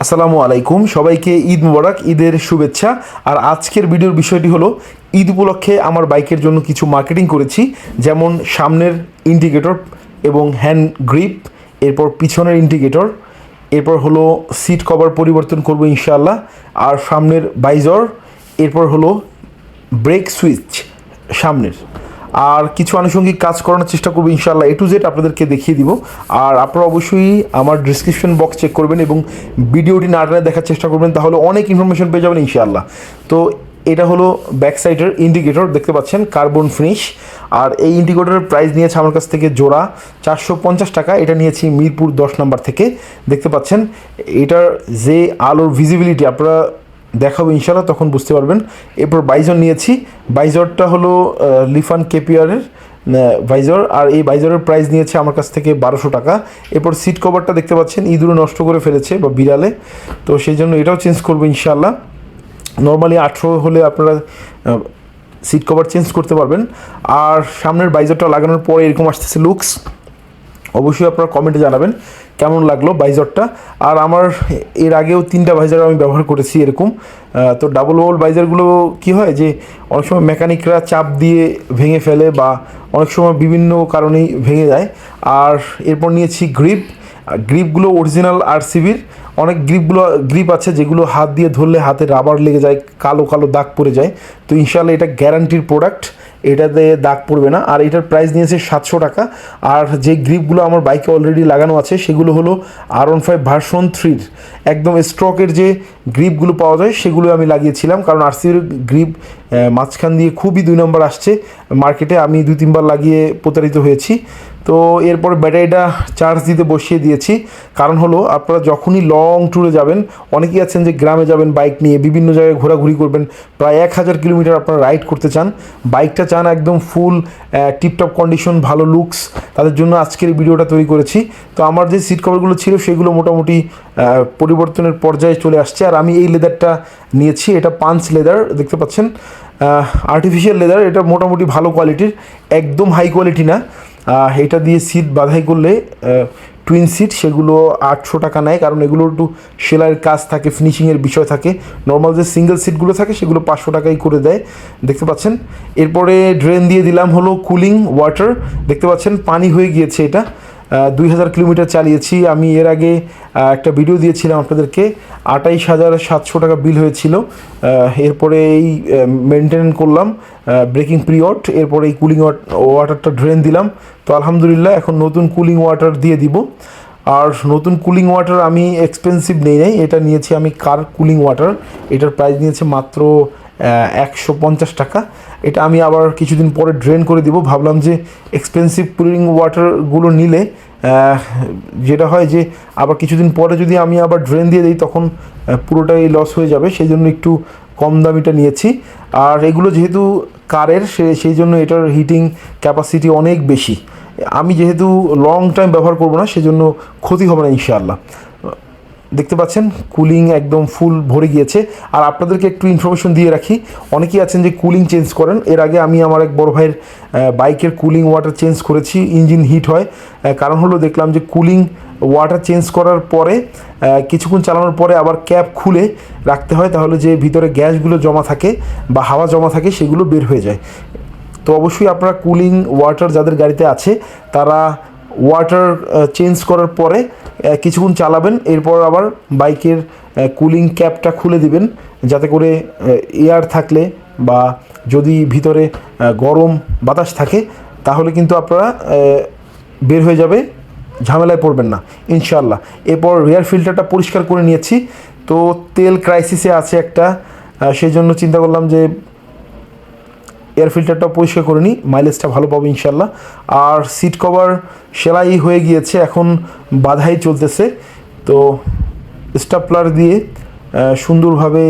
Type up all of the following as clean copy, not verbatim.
আসসালামু আলাইকুম, সবাইকে ঈদ মুবারক, ঈদের শুভেচ্ছা। আর আজকের ভিডিওর বিষয়টি হলো ঈদ উপলক্ষে আমার বাইকের জন্য কিছু মার্কেটিং করেছি, যেমন সামনের ইন্ডিকেটর এবং হ্যান্ড গ্রিপ, এরপর পিছনের ইন্ডিকেটর, এরপর হলো সিট কভার পরিবর্তন করব ইনশাআল্লাহ, আর সামনের বাইজর, এরপর হলো ব্রেক সুইচ সামনের, আর কিছু আনুষঙ্গিক কাজ করানোর চেষ্টা করবো ইনশাআল্লাহ। A to Z আপনাদেরকে দেখিয়ে দিব। আর আপনারা অবশ্যই আমার ডিসক্রিপশন বক্স চেক করবেন এবং ভিডিওটি না টেনে দেখার চেষ্টা করবেন, তাহলে অনেক ইনফরমেশন পেয়ে যাবেন ইনশাআল্লাহ। তো এটা হলো ব্যাক সাইডের ইন্ডিকেটর, দেখতে পাচ্ছেন কার্বন ফিনিশ। আর এই ইন্ডিকেটরের প্রাইস নিয়েছে আমার কাছ থেকে জোড়া 450 টাকা। এটা নিয়েছি মিরপুর 10 নাম্বার থেকে। দেখতে পাচ্ছেন এটার যে আলোর ভিজিবিলিটি আপনারা দেখাবো ইনশাআল্লাহ, তখন বুঝতে পারবেন। এরপর বাইজর নিয়েছি, বাইজরটা হলো লিফান কেপিয়ারের বাইজর, আর এই বাইজরের প্রাইস নিয়েছে আমার কাছ থেকে 1200 টাকা। এরপর সিট কভারটা দেখতে পাচ্ছেন ইঁদুরে নষ্ট করে ফেলেছে বা বিড়ালে, তো সেই জন্য এটাও চেঞ্জ করবো ইনশাআল্লাহ। নর্মালি 18 হলে আপনারা সিট কভার চেঞ্জ করতে পারবেন। আর সামনের বাইজরটা লাগানোর পরে এরকম আসতেছে লুকস। অবশ্যই আপনারা কমেন্টে জানাবেন কেমন লাগলো বাইজরটা। আর আমার এর আগেও 3টা বাইজার আমি ব্যবহার করেছি এরকম। তো ডাবল ওয়াল বাইজারগুলো কী হয় যে অনেক সময় মেকানিকরা চাপ দিয়ে ভেঙে ফেলে বা অনেক সময় বিভিন্ন কারণেই ভেঙে যায়। আর এরপর নিয়েছি গ্রিপগুলো অরিজিনাল RCBর। অনেক গ্রিপ আছে যেগুলো হাত দিয়ে ধরলে হাতে রাবার লেগে যায়, কালো কালো দাগ পড়ে যায়। তো ইনশাআল্লাহ এটা গ্যারান্টির প্রোডাক্ট, এটাতে দাগ পড়বে না। আর এটার প্রাইস নিয়েছে 700 টাকা। আর যে গ্রিপগুলো আমার বাইকে অলরেডি লাগানো আছে সেগুলো হলো R15 ভার্সন 3 একদম স্ট্রকের যে গ্রিপগুলো পাওয়া যায় সেগুলো আমি লাগিয়েছিলাম, কারণ RCBর গ্রিপ মাঝখান দিয়ে খুবই 2 নম্বর আসছে মার্কেটে। আমি 2-3 বার লাগিয়ে প্রতারিত হয়েছি। তো এরপর ব্যাটারিটা চার্জ দিতে বসিয়ে দিয়েছি, কারণ হলো আপনারা যখনই লং ট্যুরে যাবেন, অনেকেই আছেন যে গ্রামে যাবেন বাইক নিয়ে, বিভিন্ন জায়গায় ঘোরাঘুরি করবেন, প্রায় 1000 কিলোমিটার আপনারা রাইড করতে চান, বাইকটা চান একদম ফুল টিপটপ কন্ডিশন, ভালো লুকস, তাদের জন্য আজকের এই ভিডিওটা তৈরি করেছি। তো আমার যে সিট কভারগুলো ছিল সেগুলো মোটামুটি পরিবর্তনের পর্যায়ে চলে আসছে। আর আমি এই লেদারটা নিয়েছি, এটা পাঞ্চ লেদার, দেখতে পাচ্ছেন আর্টিফিশিয়াল লেদার। এটা মোটামুটি ভালো কোয়ালিটির, একদম হাই কোয়ালিটি না। এটা দিয়ে সিট বাঁধাই করলে টুইন সিট সেগুলো 800 টাকা নেয়, কারণ এগুলো একটু সেলাইয়ের কাজ থাকে, ফিনিশিংয়ের বিষয় থাকে। নর্মাল যে সিঙ্গেল সিটগুলো থাকে সেগুলো 500 টাকাই করে দেয়, দেখতে পাচ্ছেন। এরপরে ড্রেন দিয়ে দিলাম হলো কুলিং ওয়াটার, দেখতে পাচ্ছেন পানি হয়ে গিয়েছে। এটা 2000 কিলোমিটার চালিয়েছি আমি। এর আগে একটা ভিডিও দিয়েছিলাম আপনাদেরকে, 28,700 টাকা বিল হয়েছিল। এরপরে এই মেনটেন করলাম ব্রেকিং পিরিয়ড, এরপরে এই কুলিং ওয়াটারটা ড্রেন দিলাম। তো আলহামদুলিল্লাহ এখন নতুন কুলিং ওয়াটার দিয়ে দিব। আর নতুন কুলিং ওয়াটার আমি এক্সপেন্সিভ নেই, এটা নিয়েছি আমি কার কুলিং ওয়াটার। এটার প্রাইস নিয়েছে মাত্র 150 টাকা। এটা আমি আবার কিছুদিন পরে ড্রেন করে দিব। ভাবলাম যে এক্সপেন্সিভ কুলিং ওয়াটারগুলো নিলে যেটা হয় যে আবার কিছুদিন পরে যদি আমি আবার ড্রেন দিয়ে দিই তখন পুরোটাই লস হয়ে যাবে, সেই জন্য একটু কম দামিটা নিয়েছি। আর এগুলো যেহেতু কারের সেই জন্য এটার হিটিং ক্যাপাসিটি অনেক বেশি। আমি যেহেতু লং টাইম ব্যবহার করব না, সেজন্য ক্ষতি হবে না ইনশাআল্লাহ। দেখতে পাচ্ছেন কুলিং একদম ফুল ভরে গিয়েছে। আর আপনাদেরকে একটু ইনফরমেশন দিয়ে রাখি, অনেকেই আছেন যে কুলিং চেঞ্জ করেন। এর আগে আমি আমার এক বড় ভাইয়ের বাইকের কুলিং ওয়াটার চেঞ্জ করেছি, ইঞ্জিন হিট হয়। কারণ হলো দেখলাম যে কুলিং ওয়াটার চেঞ্জ করার পরে কিছুক্ষণ চালানোর পরে আবার ক্যাপ খুলে রাখতে হয়, তাহলে যে ভিতরে গ্যাসগুলো জমা থাকে বা হাওয়া জমা থাকে সেগুলো বের হয়ে যায়। তো অবশ্যই আপনারা কুলিং ওয়াটার যাদের গাড়িতে আছে তারা ওয়াটার চেঞ্জ করার পরে কিছুক্ষণ চালাবেন, এরপর আবার বাইকের কুলিং ক্যাপটা খুলে দিবেন, যাতে করে এয়ার থাকলে বা যদি ভিতরে গরম বাতাস থাকে তাহলে কিন্তু আপনারা বের হয়ে যাবে, ঝামেলায় পড়বেন না ইনশাআল্লাহ। এরপর রিয়ার ফিল্টারটা পরিষ্কার করে নিয়েছি। তো তেল ক্রাইসিসে আছে একটা, সেই জন্য চিন্তা করলাম যে এয়ার ফিল্টারটা পরিষ্কার করে নিই, মাইলেজটা ভালো পাবো ইনশাল্লাহ। আর সিট কভার সেলাই হয়ে গিয়েছে, এখন বাধাই চলতেছে। তো স্টাপলার দিয়ে সুন্দরভাবে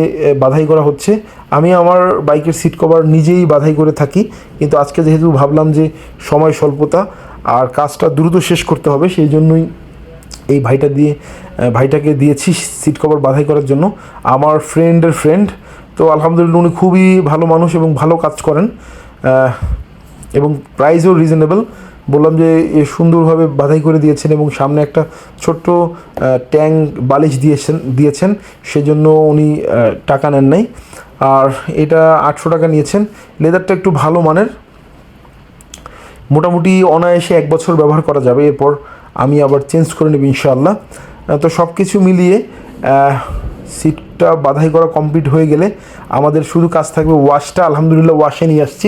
বাধাই করা হচ্ছে। আমি আমার বাইকের সিট কভার নিজেই বাধাই করে থাকি, কিন্তু আজকে যেহেতু ভাবলাম যে সময় স্বল্পতা আর কাজটা দ্রুত শেষ করতে হবে, সেই জন্যই এই ভাইটাকে দিয়েছি সিট কভার বাধাই করার জন্য, আমার ফ্রেন্ডের ফ্রেন্ড। তো আলহামদুলিল্লাহ উনি খুবই ভালো মানুষ এবং ভালো কাজ করেন, এবং প্রাইসও রিজনেবল। বললাম যে সুন্দরভাবে বাধাই করে দিয়েছেন এবং সামনে একটা ছোট্ট ট্যাঙ্ক বালিশ দিয়েছেন সেজন্য উনি টাকা নেন নাই। আর এটা 800 টাকা নিয়েছেন। লেদারটা একটু ভালো মানের, মোটামুটি অনায়াসে 1 বছর ব্যবহার করা যাবে, এরপর আমি আবার চেঞ্জ করে নেব ইনশাআল্লাহ। তো সব কিছু মিলিয়ে সিটটা বাধাই করা কমপ্লিট হয়ে গেলে আমাদের শুধু কাজ থাকবে ওয়াশটা। আলহামদুলিল্লাহ ওয়াশে নিয়ে আসছি,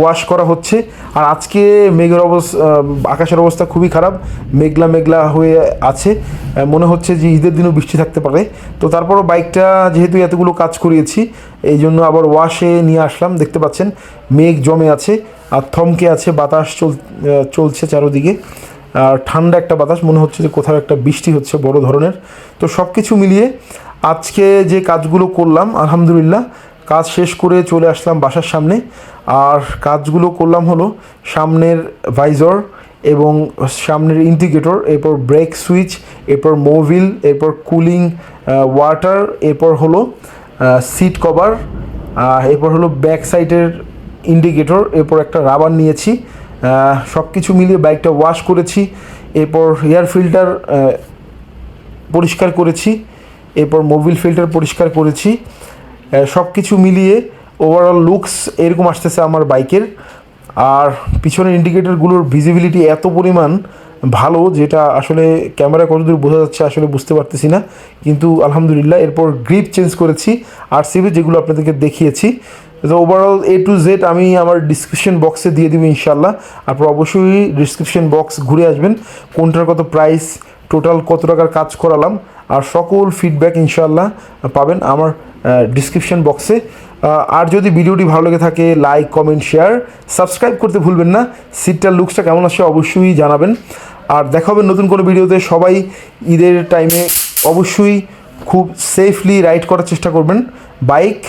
ওয়াশ করা হচ্ছে। আর আজকে আকাশের অবস্থা খুবই খারাপ, মেঘলা মেঘলা হয়ে আছে, মনে হচ্ছে যে ঈদের দিনও বৃষ্টি থাকতে পারে। তো তারপরও বাইকটা যেহেতু এতগুলো কাজ করিয়েছি এই জন্য আবার ওয়াশে নিয়ে আসলাম। দেখতে পাচ্ছেন মেঘ জমে আছে আর থমকে আছে, বাতাস চলছে চারোদিকে, আর ঠান্ডা একটা বাতাস, মনে হচ্ছে যে কোথাও একটা বৃষ্টি হচ্ছে বড় ধরনের। তো সব কিছু মিলিয়ে আজকে যে কাজগুলো করলাম আলহামদুলিল্লাহ, কাজ শেষ করে চলে আসলাম বাসার সামনে। আর কাজগুলো করলাম হলো সামনের ভাইজর এবং সামনের ইন্ডিকেটর, এরপর ব্রেক সুইচ, এরপর মোবিল, এরপর কুলিং ওয়াটার, এরপর হলো সিট কভার, এরপর হলো ব্যাক সাইডের ইন্ডিকেটর, এরপর একটা রাবার নিয়েছি। সব কিছু মিলিয়ে বাইকটা ওয়াশ করেছি, এরপর এয়ার ফিল্টার পরিষ্কার করেছি, এরপর মোবিল ফিল্টার পরিষ্কার করেছি। সব কিছু মিলিয়ে ওভারঅল লুকস এরকম আসতেছে আমার বাইকের। আর পিছনের ইন্ডিকেটরগুলোর ভিজিবিলিটি এত পরিমাণ ভালো যেটা আসলে ক্যামেরায় কতদূর বোঝা যাচ্ছে আসলে বুঝতে পারতেছি না, কিন্তু আলহামদুলিল্লাহ। এরপর গ্রিপ চেঞ্জ করেছি আরসিবি, যেগুলো আপনাদেরকে দেখিয়েছি। তো ওভারঅল A to Z আমি আমার ডিসক্রিপশন বক্সে দিয়ে দেবো ইনশাল্লাহ। আপনারা অবশ্যই ডিসক্রিপশন বক্স ঘুরে আসবেন, কোনটার কত প্রাইস, টোটাল কত টাকার কাজ করালাম, আর সকল ফিডব্যাক ইনশাল্লাহ পাবেন আমার ডিসক্রিপশন বক্সে। আর যদি ভিডিওটি ভালো লেগে থাকে লাইক, কমেন্ট, শেয়ার, সাবস্ক্রাইব করতে ভুলবেন না। সিটটার লুকসটা কেমন আসে অবশ্যই জানাবেন। আর দেখা হবে নতুন কোনো ভিডিওতে। সবাই ঈদের টাইমে অবশ্যই খুব সেফলি রাইড করার চেষ্টা করবেন বাইক।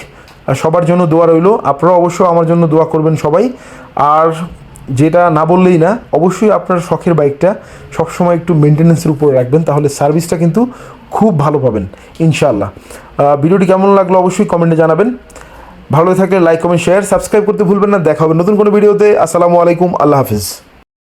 সবার জন্য দোয়া রইল, আপনারা অবশ্যই আমার জন্য দোয়া করবেন সবাই। আর যেটা না বললেই না, অবশ্যই আপনার শখের বাইকটা সবসময় একটু মেনটেন্যান্সের উপরে রাখবেন, তাহলে সার্ভিসটা কিন্তু খুব ভালো পাবেন ইনশাআল্লাহ। ভিডিওটি কেমন লাগলো অবশ্যই কমেন্টে জানাবেন। ভালো থাকলে লাইক, কমেন্ট, শেয়ার, সাবস্ক্রাইব করতে ভুলবেন না। দেখা হবে নতুন কোনো ভিডিওতে। আসসালামু আলাইকুম, আল্লাহ হাফিজ।